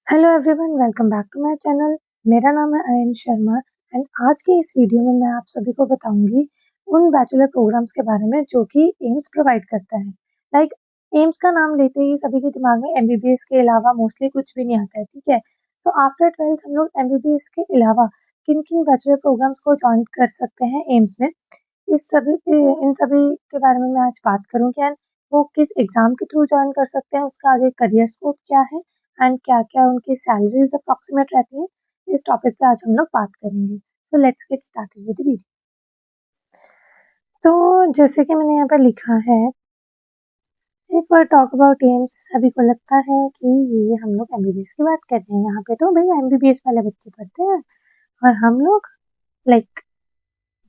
Hello everyone, welcome back to my channel. मेरा नाम है अयन शर्मा एंड आज के इस वीडियो में मैं आप सभी को बताऊंगी उन बैचलर प्रोग्राम्स के बारे में जो कि एम्स प्रोवाइड करता है। लाइक एम्स का नाम लेते ही सभी के दिमाग में एमबीबीएस के अलावा मोस्टली कुछ भी नहीं आता है, ठीक है। सो आफ्टर 12th हम लोग एमबीबीएस के अलावा किन किन बैचलर प्रोग्राम्स को ज्वाइन कर सकते हैं एम्स में, इन सभी के बारे में मैं आज बात करूंगी। एंड वो किस एग्जाम के थ्रू ज्वाइन कर सकते हैं, उसका आगे करियर स्कोप क्या है एंड क्या-क्या उनकी सैलरीज अप्रॉक्सीमेट रहती है, इस टॉपिक पे आज हम लोग बात करेंगे। So let's get started with the video. तो जैसे कि मैंने यहाँ पर लिखा है, if I talk about AIIMS, सभी को लगता है कि ये हम लोग एमबीबीएस की बात कर रहे हैं। यहाँ पे तो भाई एमबीबीएस वाले बच्चे पढ़ते हैं और हम लोग लाइक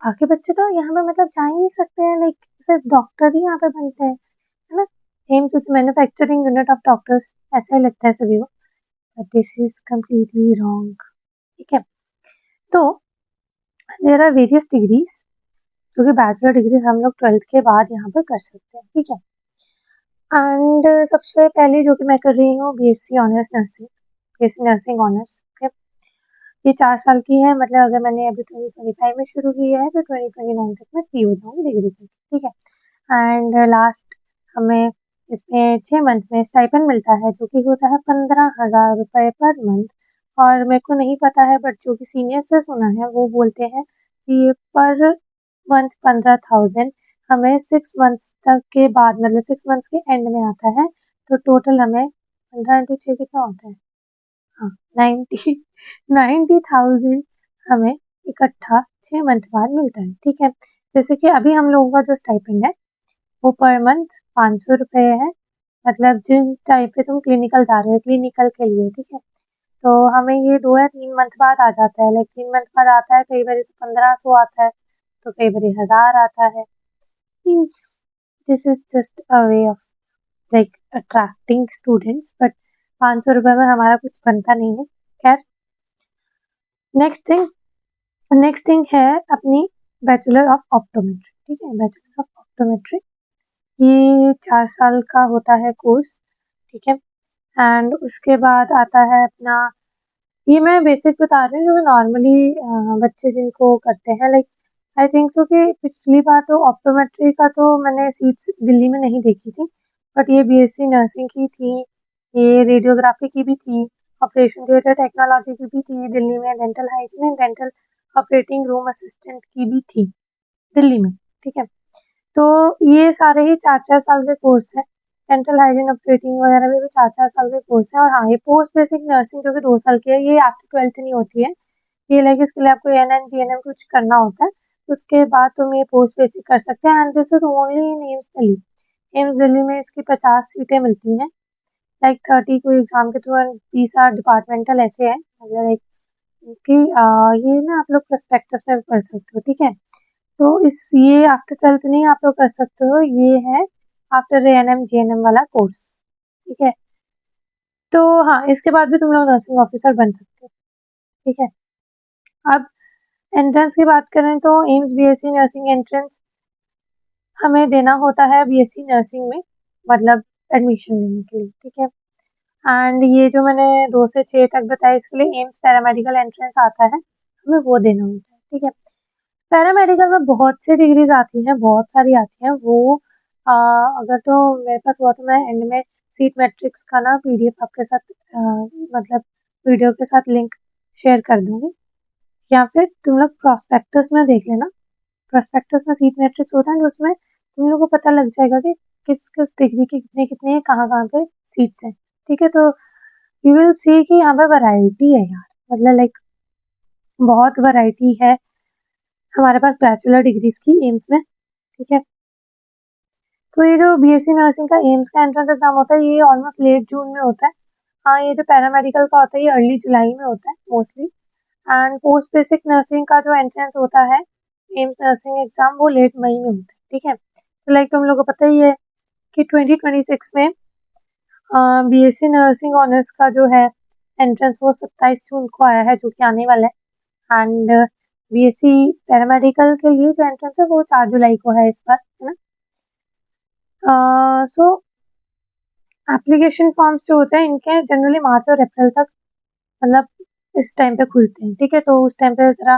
बाकी बच्चे तो यहाँ पे मतलब जा ही नहीं सकते हैं। लाइक सिर्फ डॉक्टर ही यहाँ पे बनते हैं, है ना। AIIMS is manufacturing unit of doctors, ऐसा ही लगता है सभी को, but this is completely wrong, ठीक है। तो देयर आर वेरियस डिग्रीज जो कि बैचलर डिग्री हम लोग 12th के बाद यहाँ पर कर सकते हैं, ठीक है। एंड सबसे पहले जो कि मैं कर रही हूँ BSc honours nursing, BSc nursing honours, ठीक है। ये 4 साल की है, मतलब अगर मैंने अभी 2025 में शुरू की है तो 2029 तक मैं फ्री हो जाऊंगी डिग्री करके, ठीक है। एंड लास्ट हमें इसमें 6 मंथ में स्टाइपेंड मिलता है जो कि होता है 15,000 रुपये पर मंथ। और मेरे को नहीं पता है, बट जो कि सीनियर से सुना है वो बोलते हैं कि ये पर मंथ 15,000 हमें 6 मंथ्स तक के बाद, मतलब 6 मंथ्स के एंड में आता है। तो टोटल हमें 15 × 6 कितना होता है, हाँ 90 90,000 हमें इकट्ठा 6 मंथ बाद मिलता है, ठीक है। जैसे कि अभी हम लोगों का जो स्टाइपेंड है वो पर मंथ 500 रुपये है, मतलब जिन टाइम पे तुम क्लिनिकल जा रहे हो क्लिनिकल के लिए, ठीक है। तो हमें ये 2 या 3 मंथ बाद आ जाता है, लाइक 3 मंथ बाद आता है, कई बार 1500 आता है, तो कई बार 1000 आता है। Means this is just a way of like attracting students, but 500 रुपये में हमारा कुछ बनता नहीं है। खैर, नेक्स्ट थिंग है अपनी बैचलर ऑफ ऑप्टोमेट्री, ठीक है। बैचलर ऑफ ऑप्टोमेट्री ये 4 साल का होता है कोर्स, ठीक है। एंड उसके बाद आता है अपना, ये मैं बेसिक बता रही हूँ जो नॉर्मली बच्चे जिनको करते हैं। लाइक आई थिंक सो कि पिछली बार तो ऑप्टोमेट्री का तो मैंने सीट्स दिल्ली में नहीं देखी थी, बट ये बीएससी नर्सिंग की थी, ये रेडियोग्राफी की भी थी, ऑपरेशन थिएटर टेक्नोलॉजी की भी थी दिल्ली में, dental hygiene and dental operating room assistant की भी थी दिल्ली में, ठीक है। तो ये सारे ही 4-4 साल के कोर्स हैं। डेंटल हाइजीन ऑपरेटिंग वगैरह में भी 4-4 साल के कोर्स हैं। और हाँ, ये पोस्ट बेसिक नर्सिंग जो कि 2 साल की है, ये आफ्टर 12th नहीं होती है। ये लाइक इसके लिए आपको एनएम जीएनएम कुछ करना होता है, उसके बाद तुम ये पोस्ट बेसिक कर सकते हैं। And this is only in AIIMS Delhi. AIIMS Delhi में इसकी 50 सीटें मिलती हैं, लाइक 30 कोई एग्जाम के थ्रू, 20 डिपार्टमेंटल ऐसे है, मतलब लाइक कि ये ना आप लोग प्रोस्पेक्टस में भी पढ़ सकते हो, ठीक है। तो इस ये आफ्टर 12th नहीं आप लोग कर सकते हो, ये है आफ्टर एएनएम जीएनएम वाला कोर्स, ठीक है। तो हाँ, इसके बाद भी तुम लोग नर्सिंग ऑफिसर बन सकते हो, ठीक है। अब एंट्रेंस की बात करें तो एम्स बीएससी नर्सिंग एंट्रेंस हमें देना होता है बीएससी नर्सिंग में, मतलब एडमिशन लेने के लिए, ठीक है। एंड ये जो मैंने 2 से 6 तक बताया, इसके लिए एम्स पैरामेडिकल एंट्रेंस आता है, हमें वो देना होता है, ठीक है। पैरामेडिकल में बहुत सी डिग्रीज आती हैं, बहुत सारी आती हैं। वो अगर तो मेरे पास हुआ तो मैं एंड में सीट मैट्रिक्स का ना पीडीएफ आपके साथ मतलब वीडियो के साथ लिंक शेयर कर दूंगी, या फिर तुम लोग प्रोस्पेक्टस में देख लेना। प्रोस्पेक्टस में सीट मैट्रिक्स होता है, तो उसमें तुम लोग को पता लग जाएगा कि किस किस डिग्री के कितने कितने कहाँ कहाँ पे सीट्स हैं, ठीक है। तो यू विल सी कि यहाँ पे वैरायटी है यार, मतलब लाइक बहुत वैरायटी है हमारे पास बैचलर डिग्रीज की एम्स में, ठीक है। तो ये जो बीएससी नर्सिंग का एम्स का एंट्रेंस एग्जाम होता है, ये ऑलमोस्ट लेट जून में होता है। हाँ, ये जो पैरामेडिकल का होता है ये अर्ली जुलाई में होता है mostly. And post basic nursing का जो एंट्रेंस होता है एम्स नर्सिंग एग्जाम, वो लेट मई में होता है, ठीक है। तो लाइक तुम लोग को पता ही है कि 2026 में बीएससी नर्सिंग ऑनर्स का जो है एंट्रेंस वो 27 जून को आया है, जो कि आने वाला है। एंड बीएससी पैरामेडिकल के लिए जो एंट्रेंस है वो 4 जुलाई को है इस बार, है ना। सो एप्लीकेशन फॉर्म्स जो होते हैं इनके जनरली मार्च और अप्रैल तक मतलब इस टाइम पे खुलते हैं, ठीक है। तो उस टाइम पे ज़रा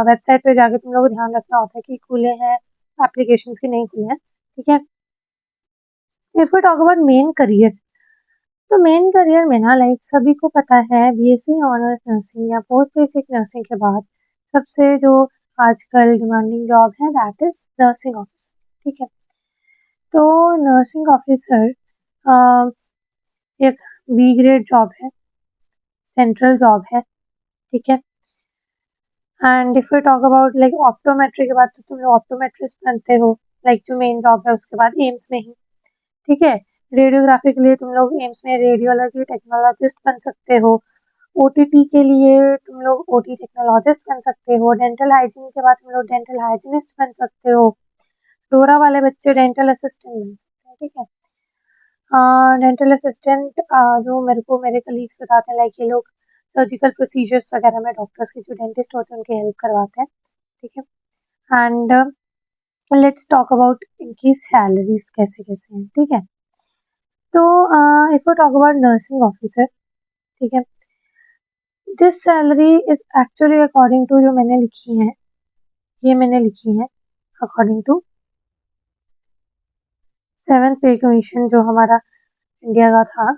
वेबसाइट पे जाके तुम लोग को ध्यान रखना होता है कि खुले हैं एप्लीकेशंस की नहीं खुले हैं, ठीक है। If we talk about main career, तो मेन करियर में ना लाइक सभी को पता है बीएससी ऑनर्स नर्सिंग या पोस्ट बेसिक नर्सिंग के बाद सबसे जो आजकल डिमांडिंग जॉब है दैट इज नर्सिंग ऑफिसर, ठीक है। तो नर्सिंग ऑफिसर एक बी ग्रेड जॉब है, सेंट्रल जॉब है, ठीक है। And if you talk about like optometry के बाद तो तुम लोग ऑप्टोमेट्रिस्ट बनते हो, लाइक जो मेन जॉब है उसके बाद एम्स में ही, ठीक है। रेडियोग्राफी के लिए तुम लोग एम्स में रेडियोलॉजी टेक्नोलॉजिस्ट बन सकते हो, ओटीटी के लिए तुम लोग ओटी टेक्नोलॉजिस्ट बन सकते हो, डेंटल हाइजीन के बाद तुम लोग डेंटल हाइजीनिस्ट बन सकते हो, डोरा वाले बच्चे डेंटल असिस्टेंट बन सकते हैं, ठीक है। डेंटल असिस्टेंट जो मेरे को मेरे कलीग्स बताते हैं लाइक ये लोग सर्जिकल प्रोसीजर्स वगैरह में डॉक्टर्स के जो डेंटिस्ट होते हैं उनकी हेल्प करवाते हैं, ठीक है। एंड लेट्स टॉक अबाउट इनकी सैलरीज कैसे कैसे हैं, ठीक है। तो if you talk about nursing officer, ठीक है, this salary is actually according to जो मैंने लिखी है, ये मैंने लिखी है अकॉर्डिंग टू 7th पे कमीशन जो हमारा इंडिया का था,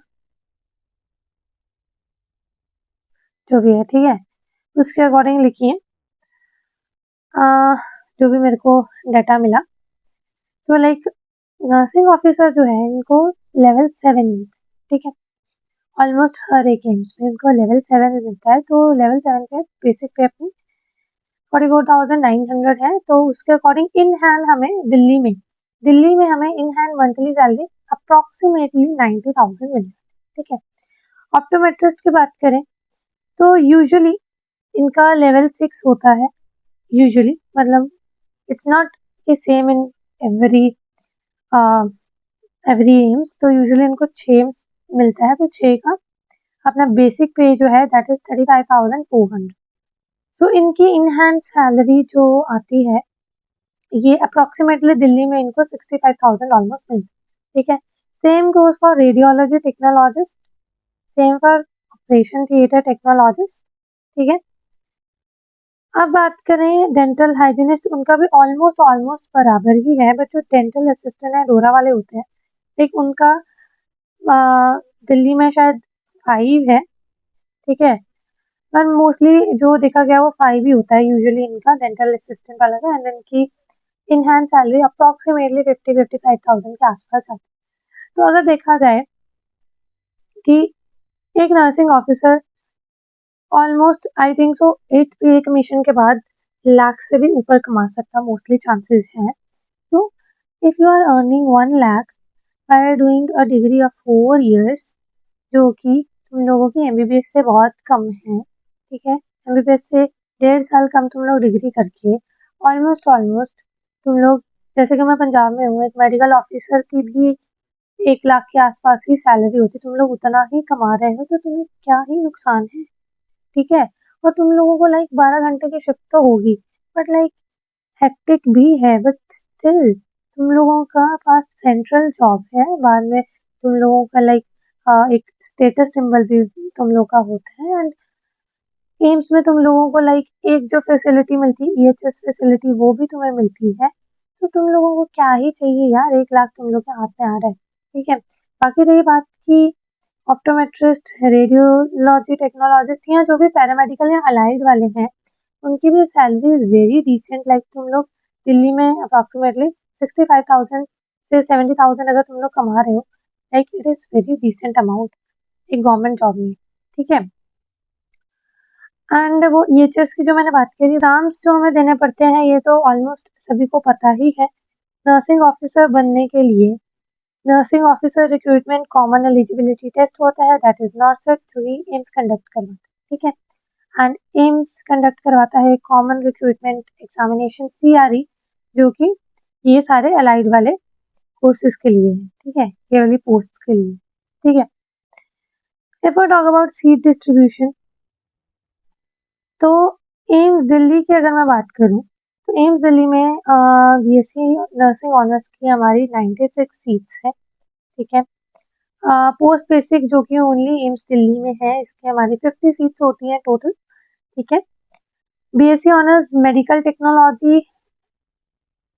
जो भी है, ठीक है, उसके अकॉर्डिंग लिखी है। जो भी मेरे को डाटा मिला, तो लाइक नर्सिंग ऑफिसर जो है इनको लेवल 7 मिलता है, ठीक है। ऑलमोस्ट हर एक एम्स में इनको लेवल 7 मिलता है। तो लेवल 7 पे बेसिक पे अपनी 44,900 है। तो उसके अकॉर्डिंग इन हैंड हमें दिल्ली में हमें in hand monthly salary approximately 90,000 मिलती है, ठीक है। ऑप्टोमेट्रिस्ट की बात करें तो यूजुअली इनका लेवल 6 होता है, यूजुअली मतलब it's not same in every AIIMS. तो यूजुअली इनको 6 मिलता है। तो 6 का अपना बेसिक पे जो है दैट इज 35,400। सो इनकी इन हैंड सैलरी जो आती है ये अप्रोक्सीमेटली दिल्ली में इनको 65,000 ऑलमोस्ट मिलती है, ठीक है। Same goes for radiology technologist, same for operation theatre technologist, ठीक है। अब बात करें डेंटल हाइजीनिस्ट, उनका भी ऑलमोस्ट बराबर ही है, बट जो डेंटल असिस्टेंट है डोरा वाले होते हैं, एक उनका दिल्ली में शायद 5 है, ठीक है। पर मोस्टली जो देखा गया वो 5 ही होता है यूजुअली इनका डेंटल असिस्टेंट वाला का। एंड इनकी इन हैंड सैलरी अप्रोक्सीमेटली 50-55,000 के आसपास आती है। तो अगर देखा जाए कि एक nursing officer almost I think so 8 पे कमीशन के बाद लाख से भी ऊपर कमा सकता मोस्टली चांसेस हैं। तो if you are earning 1 lakh by doing a degree of 4 years, जो कि तुम लोगों की एमबीबीएस से बहुत कम है, ठीक है। एमबीबीएस से 1.5 साल कम तुम लोग डिग्री करके ऑलमोस्ट तुम लोग, जैसे कि मैं पंजाब में हूँ, एक मेडिकल ऑफिसर की भी 1 लाख के आसपास ही सैलरी होती, तुम लोग उतना ही कमा रहे हो, तो तुम्हें क्या ही नुकसान है, ठीक है। और तुम लोगों को लाइक 12 घंटे की शिफ्ट तो होगी, बट लाइक हेक्टिक भी है, बट स्टिल तुम लोगों का पास सेंट्रल जॉब है। बाद में तुम लोगों का लाइक एक स्टेटस सिंबल भी तुम लोग का होता है। एंड एम्स में तुम लोगों को लाइक एक जो फैसिलिटी मिलती है ईएचएस फैसिलिटी, वो भी तुम्हें मिलती है। तो तुम लोगों को क्या ही चाहिए यार, 1 लाख तुम लोग के हाथ में आ रहा है, ठीक है। बाकी रही बात की ऑप्टोमेट्रिस्ट, रेडियोलॉजी टेक्नोलॉजिस्ट या जो भी पैरामेडिकल या अलाइड वाले हैं, उनकी भी salary is very decent. Like तुम लोग दिल्ली में अप्रोक्सीमेटली 65,000 से 70,000 अगर तुम लोग कमा रहे हो, like it is very decent amount एक गवर्नमेंट जॉब में, ठीक है। एंड वो ईएचएस की जो मैंने बात करी, एग्जाम्स जो हमें देने पड़ते हैं ये तो ऑलमोस्ट सभी को पता ही है। नर्सिंग ऑफिसर बनने के लिए nursing officer recruitment common eligibility test होता है, दैट इज नॉर्सेट, जो ही एम्स कंडक्ट करवाता है, ठीक है। एंड एम्स कंडक्ट करवाता है कॉमन रिक्रूटमेंट एग्जामिनेशन सीआरई, जो कि ये सारे अलाइड वाले कोर्सेज के लिए है, ठीक है, ये वाली पोस्ट के लिए, ठीक है। If I talk about seat distribution, तो एम्स दिल्ली की अगर मैं बात करूं तो एम्स दिल्ली में बीएससी नर्सिंग ऑनर्स की हमारी 96 सीट्स है, ठीक है। पोस्ट बेसिक जो कि ओनली एम्स दिल्ली में है, इसकी हमारी 50 सीट्स होती हैं टोटल, ठीक है। BSc honours medical technology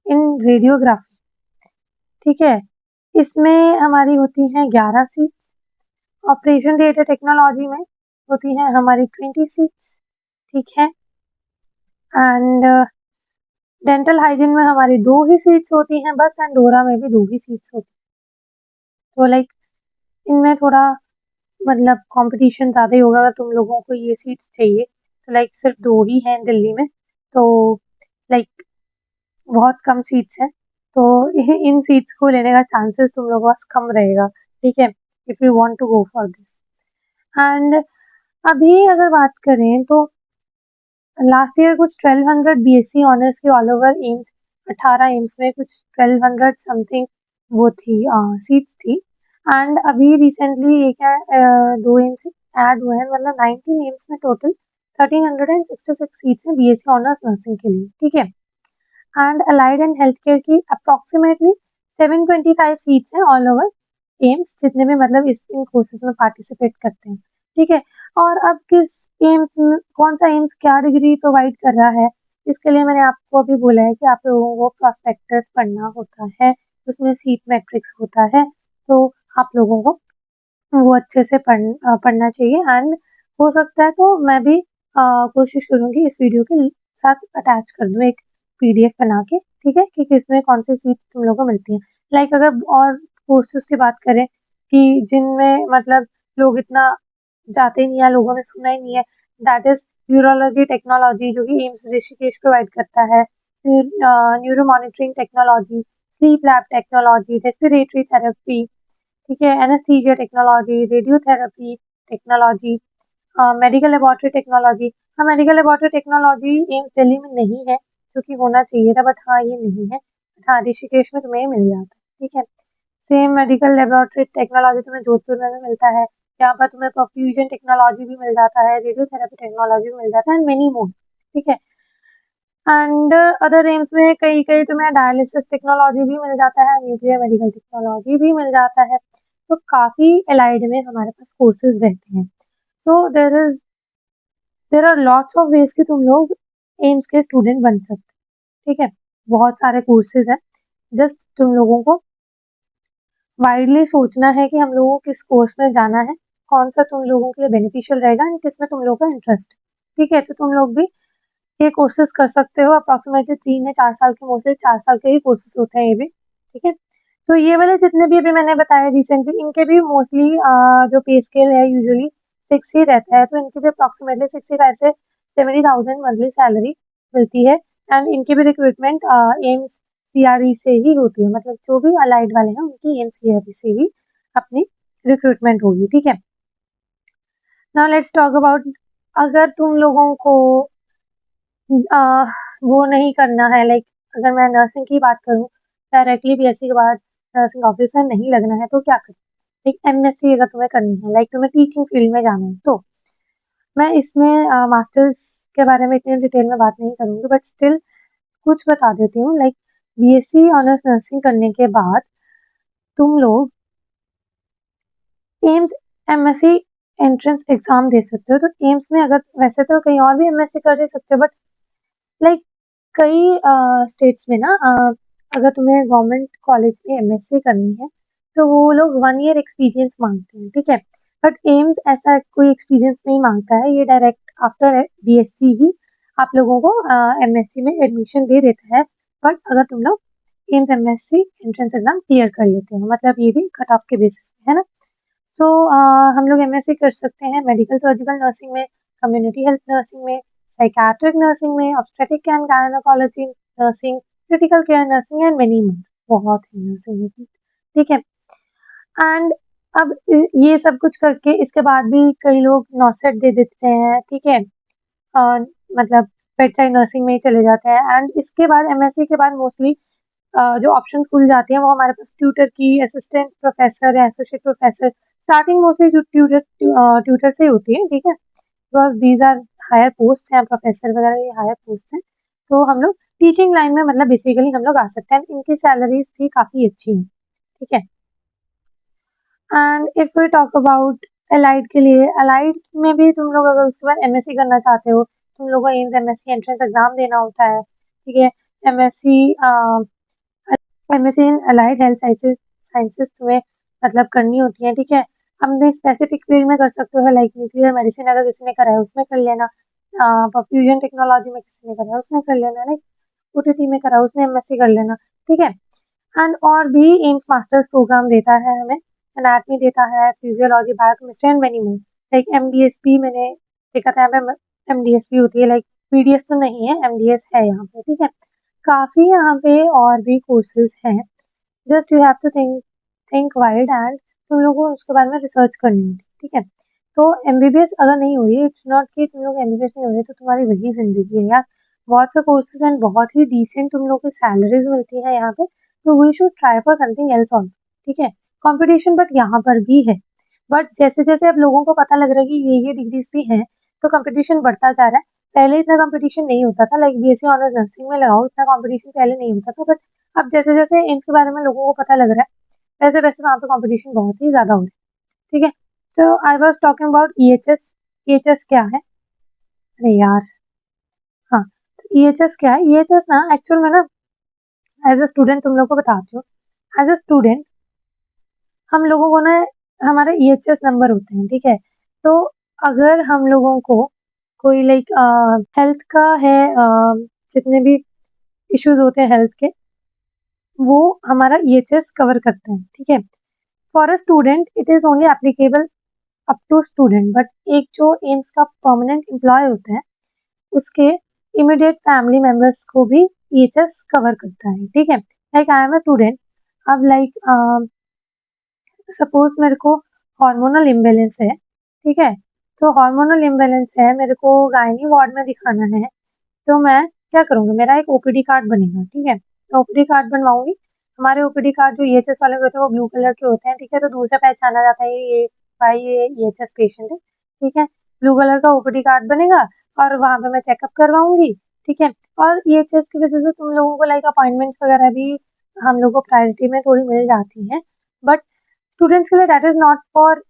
in radiography, ठीक है, इसमें हमारी होती हैं 11 सीट्स। ऑपरेशन थिएटर टेक्नोलॉजी में होती हैं हमारी 20 सीट्स, ठीक है। एंड डेंटल हाइजीन में हमारी 2 ही सीट्स होती हैं बस, एंड डोरा में भी 2 ही सीट्स होती हैं। तो लाइक इनमें थोड़ा मतलब कंपटीशन ज़्यादा ही होगा। अगर तुम लोगों को ये सीट्स चाहिए तो लाइक सिर्फ 2 ही हैं दिल्ली में, तो लाइक बहुत कम सीट्स हैं, तो इन सीट्स को लेने का चांसेस तुम लोगों के पास कम रहेगा, ठीक है, if you want to go for this. And अभी अगर बात करें तो लास्ट ईयर कुछ 1200 बीएससी ऑनर्स की ऑल ओवर एम्स, 18 एम्स में कुछ 1200 समथिंग वो थी सीट्स थी। एंड अभी रिसेंटली ये क्या 2 एम्स ऐड हुए हैं, मतलब 19 एम्स में टोटल 1366 सीट्स हैं बीएससी ऑनर्स नर्सिंग के लिए, ठीक है। And allied and health care की अप्रॉक्सीमेटली 725 सीट्स हैं ऑल ओवर एम्स, जितने भी मतलब इन कोर्सेज में पार्टिसिपेट करते हैं, ठीक है। और अब किस एम्स कौन सा एम्स क्या डिग्री प्रोवाइड कर रहा है, इसके लिए मैंने आपको अभी बोला है कि आप लोगों को प्रॉस्पेक्टस पढ़ना होता है, उसमें सीट मैट्रिक्स होता है, तो आप लोगों को वो अच्छे से पढ़ना चाहिए। एंड हो सकता है तो मैं भी कोशिश करूँगी इस वीडियो के साथ अटैच कर दूँ एक पीडीएफ बना के, ठीक है, कि किसमें कौन सी सीट तुम लोगों को मिलती हैं। लाइक अगर और कोर्सेज की बात करें कि जिनमें मतलब लोग इतना जाते ही नहीं है, लोगों ने सुना ही नहीं है, दैट इज न्यूरोलॉजी टेक्नोलॉजी, जो कि एम्स ऋषिकेश प्रोवाइड करता है। Neuro monitoring technology, sleep lab technology, respiratory therapy, ठीक है, anaesthesia technology, radiotherapy technology, medical laboratory technology. हाँ, medical laboratory technology AIIMS Delhi में नहीं है, जो कि होना चाहिए था, बट हाँ ये नहीं है। हाँ, ऋषिकेश में तुम्हें मिल जाता है, ठीक है। सेम मेडिकल लेबोरेटरी टेक्नोलॉजी तुम्हें जोधपुर में भी मिलता है, यहाँ पर तुम्हें परफ्यूजन टेक्नोलॉजी भी मिल जाता है, रेडियोथेरेपी टेक्नोलॉजी भी मिल जाता है, एंड मेनी मोर, ठीक है। एंड अदर एम्स में कई कई तुम्हें डायलिसिस टेक्नोलॉजी भी मिल जाता है, न्यूक्लियर मेडिकल टेक्नोलॉजी भी मिल जाता है, तो काफ़ी एलाइड में हमारे पास कोर्सेज रहते हैं। So there are lots of ways कि तुम लोग एम्स के स्टूडेंट बन सकते, ठीक है। बहुत सारे कोर्सेज हैं, जस्ट तुम लोगों को वाइडली सोचना है कि हम लोगों को किस कोर्स में जाना है, कौन सा तुम लोगों के लिए बेनिफिशियल रहेगा एंड किस में तुम लोगों का इंटरेस्ट है, ठीक है। तो तुम लोग भी ये कोर्सेज कर सकते हो, अप्रॉक्सीमेटली 3 या 4 साल के, मोस्टली 4 साल के ही कोर्सेज होते हैं ये भी, ठीक है। तो ये वाले जितने भी अभी मैंने बताया रिसेंटली, इनके भी मोस्टली जो पे स्केल है यूजुअली 6 ही रहता है, तो इनके भी अप्रॉक्सीमेटली 65 से 70,000 मंथली सैलरी मिलती है। एंड इनकी भी रिक्रूटमेंट एम्स सीआरई से ही होती है, मतलब जो भी अलाइड वाले हैं उनकी एम्स सीआरई से ही अपनी रिक्रूटमेंट होगी, ठीक है। नाउ लेट्स टॉक अबाउट, अगर तुम लोगों को वो नहीं करना है, लाइक अगर मैं नर्सिंग की बात करूँ, डायरेक्टली बीएससी के बाद नर्सिंग ऑफिसर नहीं लगना है तो क्या करें। लाइक एमएससी अगर तुम्हें करनी है, लाइक तुम्हें टीचिंग फील्ड में जाना है, तो मैं इसमें मास्टर्स के बारे में इतनी डिटेल में बात नहीं करूँगी, बट स्टिल कुछ बता देती हूँ। लाइक बीएससी ऑनर्स नर्सिंग करने के बाद तुम लोग एम्स एमएससी एंट्रेंस एग्जाम दे सकते हो। तो एम्स में अगर वैसे तो कहीं और भी एमएससी कर सकते हो, बट लाइक कई स्टेट्स में ना अगर तुम्हें गवर्नमेंट कॉलेज में एमएससी करनी है तो वो लोग 1 ईयर एक्सपीरियंस मांगते हैं, ठीक है। बट एम्स ऐसा कोई एक्सपीरियंस नहीं मांगता है, ये डायरेक्ट आफ्टर बीएससी ही आप लोगों को एमएससी में एडमिशन दे देता है। बट अगर तुम लोग AIIMS MSc entrance exam clear कर लेते हो, मतलब ये भी कट ऑफ के बेसिस पे है ना। सो हम लोग एमएससी कर सकते हैं मेडिकल सर्जिकल नर्सिंग में, कम्युनिटी हेल्थ नर्सिंग में, साइकाट्रिक नर्सिंग में, obstetric and gynaecology nursing, critical care nursing and many मोर, बहुत है नर्सिंग में, ठीक है। एंड अब ये सब कुछ करके इसके बाद भी कई लोग नॉसेट दे देते हैं, ठीक है, और मतलब बेडसाइड नर्सिंग में ही चले जाते हैं। एंड इसके बाद एमएससी के बाद मोस्टली जो ऑप्शन खुल जाती हैं वो हमारे पास ट्यूटर की, असिस्टेंट प्रोफेसर या associate professor, starting mostly tutor से ही होती है, ठीक है, because these are higher post हैं, प्रोफेसर वगैरह ये हायर पोस्ट हैं। तो हम लोग टीचिंग लाइन में मतलब बेसिकली हम लोग आ सकते हैं, इनकी सैलरीज भी काफ़ी अच्छी हैं, ठीक है। And if we talk about allied के लिए, अलाइड में भी तुम लोग अगर उसके बाद एमएससी करना चाहते हो, तुम लोग को एम्स एमएससी एंट्रेंस एग्जाम देना होता है, ठीक है। MSc MSc in allied health sciences तुम्हें मतलब करनी होती है, ठीक है। अपने स्पेसिफिक फील्ड में कर सकते हो, लाइक न्यूक्लियर मेडिसिन अगर किसी ने करा है उसमें कर लेना, फ्यूजन टेक्नोलॉजी में किसी ने करा है उसमें कर लेना, लाइक ओटीटी में करा उसमें एमएससी कर लेना, ठीक है। एंड और भी एम्स मास्टर्स प्रोग्राम देता है हमें, एनाटमी देता है, physiology, biochemistry and many more, like MDSP मैंने देखा था यहाँ पे, एमडीएसपी होती है, लाइक पीडीएस तो नहीं है, एमडीएस है यहाँ पे, ठीक है। काफी यहाँ पे और भी कोर्सेज हैं, just you have to think wide and तुम लोगों को उसके बारे में रिसर्च करनी होती है, ठीक है। तो एमबीबीएस अगर नहीं हो रही है, इट्स नॉट कि तुम लोग एमबीबीएस नहीं हो रही तो तुम्हारी वही जिंदगी है यार, बहुत से कोर्सेज एंड बहुत ही डिसेंट तुम लोग की सैलरीज मिलती है यहाँ पे, तो we should try for something else also, ठीक है। कंपटीशन बट यहाँ पर भी है, बट जैसे जैसे अब लोगों को पता लग रहा है कि ये डिग्रीज भी हैं, तो कंपटीशन बढ़ता जा रहा है। पहले इतना कंपटीशन नहीं होता था, लाइक बीएससी ऑनर्स नर्सिंग में लगाओ, इतना कंपटीशन पहले नहीं होता था, बट अब जैसे जैसे इनके बारे में लोगों को पता लग रहा है, वैसे वैसे वहाँ पे कंपटीशन बहुत ही ज्यादा हो रहा है, ठीक है। तो I was talking about EHS. EHS क्या है? अरे यार, हाँ, तो ईएचएस क्या है? ईएचएस ना एक्चुअल में ना, एज अ स्टूडेंट तुम लोग को बताती हूँ, एज अ स्टूडेंट हम लोगों को ना हमारे ईएचएस नंबर होते हैं, ठीक है। तो अगर हम लोगों को कोई लाइक हेल्थ का है, जितने भी इश्यूज होते हैं हेल्थ के, वो हमारा ईएचएस कवर करते हैं, ठीक है। For a student it is only applicable up to student, but एक जो एम्स का परमानेंट एम्प्लॉय होता है उसके इमीडिएट फैमिली मेंबर्स को भी ईएचएस कवर करता है, ठीक है। Like I am a student, अब लाइक सपोज मेरे को हार्मोनल इम्बेलेंस है, ठीक है। तो हार्मोनल इम्बेलेंस है, मेरे को गायनी वार्ड में दिखाना है, तो मैं क्या करूंगी, मेरा एक ओपीडी कार्ड बनेगा, ठीक है। ओपीडी कार्ड बनवाऊंगी। हमारे ओपीडी कार्ड जो ईएचएस वाले होते हैं वो ब्लू कलर के होते हैं, ठीक है, तो दूर से पहचाना जाता है ये भाई ये ईएचएस पेशेंट है, ठीक है। ब्लू कलर का ओपीडी कार्ड बनेगा और वहां पे मैं चेकअप करवाऊंगी, ठीक है। और ईएचएस की वजह से तुम लोगों को लाइक अपॉइंटमेंट्स वगैरह भी हम लोग को प्रायोरिटी में थोड़ी मिल जाती हैं, बट स्टूडेंट्स के लिए that is not for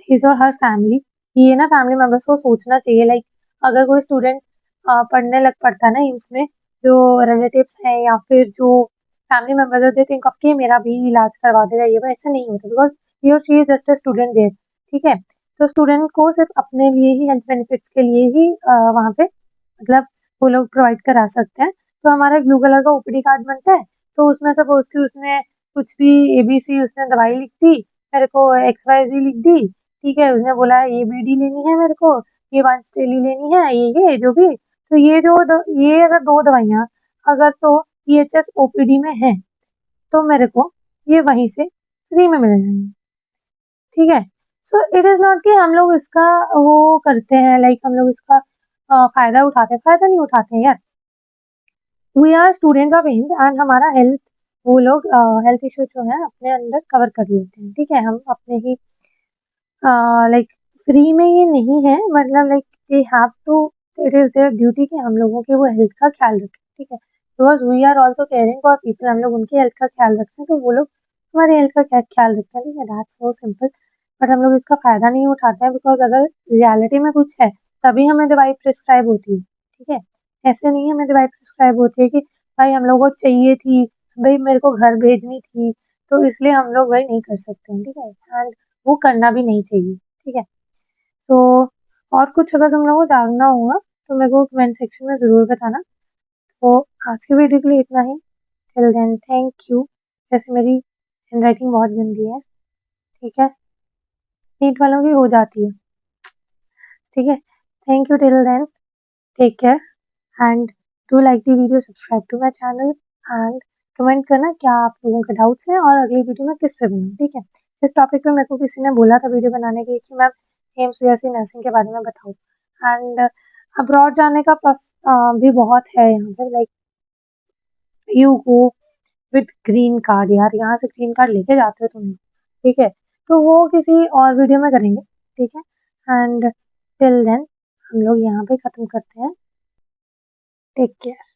his और हर फैमिली। ये ना फैमिली मेंबर्स को सोचना चाहिए, लाइक अगर कोई स्टूडेंट पढ़ने लग पड़ता है ना इसमें, जो रिलेटिव्स हैं या फिर जो family members they think of कि मेरा भी इलाज करवा देगा ये, ऐसा नहीं होता, बिकॉज ही और she is just a student there, ठीक है। तो स्टूडेंट को सिर्फ अपने लिए ही हेल्थ बेनिफिट्स के लिए ही वहाँ पे मतलब वो लोग प्रोवाइड करा सकते हैं। तो हमारा ब्लू कलर का ओपीडी कार्ड बनता है, तो उसमें सपोज कि उसने कुछ भी एबीसी उसने दवाई लिख दी, मेरे को एक्स वाई जी लिख दी, ठीक है। उसने बोला ये बीडी लेनी है मेरे को, ये वंस डेली लेनी है, ये जो भी, तो ये ये अगर दो दवाइयाँ अगर तो ईएचएस ओपीडी में है तो मेरे को ये वहीं से फ्री में मिल जाएंगे, ठीक है। सो इट इज नॉट कि हम लोग इसका वो करते हैं, लाइक हम लोग इसका फायदा उठाते हैं, फायदा नहीं उठाते हैं यार। We are students of AIIMS and हमारा हेल्थ वो लोग हेल्थ इश्यू जो है अपने अंदर कवर कर लेते हैं, ठीक है। हम अपने ही लाइक फ्री में ये नहीं है, मतलब like they have to, it is their duty कि हम लोगों के वो हेल्थ का ख्याल रखें, ठीक है। Because we are also caring for people, हम लोग उनकी हेल्थ का ख्याल रखते हैं तो वो लोग हमारी हेल्थ का क्या ख्याल रखते हैं, ठीक है। दैट्स सो सिंपल, बट हम लोग इसका फायदा नहीं उठाते हैं, बिकॉज अगर रियलिटी में कुछ है तभी हमें दवाई प्रिस्क्राइब होती है, ठीक है। ऐसे नहीं हमें दवाई प्रिस्क्राइब होती है कि भाई हम लोग को चाहिए थी, भाई मेरे को घर भेजनी थी, तो इसलिए हम लोग वही नहीं कर सकते हैं, ठीक है। एंड वो करना भी नहीं चाहिए, ठीक है। तो और कुछ अगर तुम लोगों को जानना होगा तो मेरे को कमेंट सेक्शन में ज़रूर बताना। तो आज की वीडियो के लिए इतना ही। Till then thank you. वैसे मेरी हैंडराइटिंग बहुत गंदी है, ठीक है, नीट वालों की हो जाती है, ठीक है। Thank you till then, take care and do like the video, subscribe to my channel and comment करना क्या आप लोगों के डाउट्स हैं और अगली वीडियो में किस पे बनाऊँ, ठीक है। इस टॉपिक पे मेरे को किसी ने बोला था वीडियो बनाने के कि मैम एम्स बीएससी नर्सिंग के बारे में बताओ, एंड अब्रॉड जाने का प्लस भी बहुत है यहाँ पे, like you go with green card, यार यहाँ से ग्रीन कार्ड लेके जाते हो तुम लोग, ठीक है। तो वो किसी और वीडियो में करेंगे, ठीक है। एंड टिल देन हम लोग यहाँ पे खत्म करते हैं, टेक केयर।